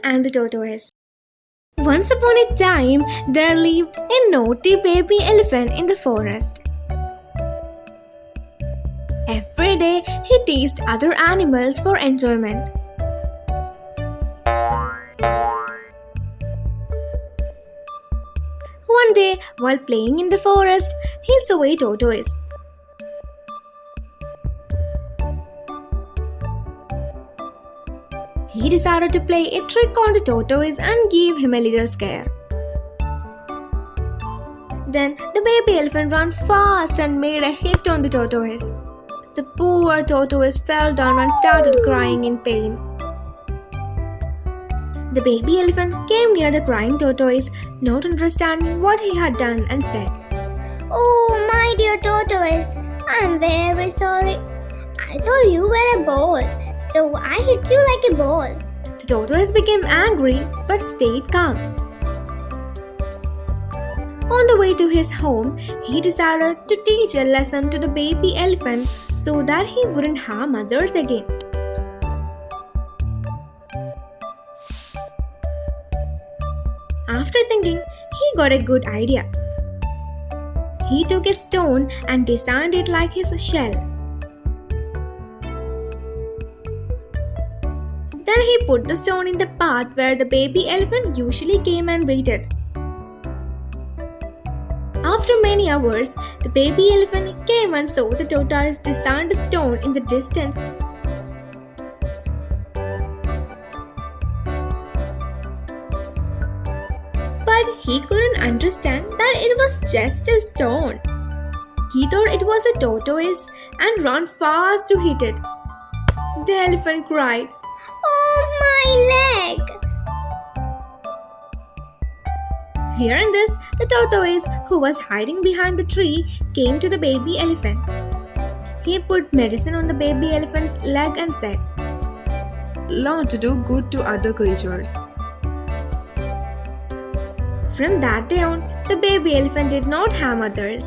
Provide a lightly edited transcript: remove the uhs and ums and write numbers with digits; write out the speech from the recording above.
and the Tortoise. Once upon a time, there lived a naughty baby elephant in the forest. Every day, he teased other animals for enjoyment. One day, while playing in the forest, he saw a tortoise. He decided to play a trick on the tortoise and give him a little scare. Then the baby elephant ran fast and made a hit on the tortoise. The poor tortoise fell down and started crying in pain. The baby elephant came near the crying tortoise, not understanding what he had done, and said, "Oh, my dear tortoise, I'm very sorry. I thought you were a ball, so I hit you like a ball." The tortoise became angry but stayed calm. On the way to his home, he decided to teach a lesson to the baby elephant so that he wouldn't harm others again. After thinking, he got a good idea. He took a stone and designed it like his shell. Then he put the stone in the path where the baby elephant usually came and waited. After many hours, the baby elephant came and saw the tortoise designed stone in the distance. But he couldn't understand that it was just a stone. He thought it was a tortoise and ran fast to hit it. The elephant cried, "Oh, my leg!" Hearing this, the tortoise, who was hiding behind the tree, came to the baby elephant. He put medicine on the baby elephant's leg and said, "Learn to do good to other creatures." From that day on, the baby elephant did not harm others.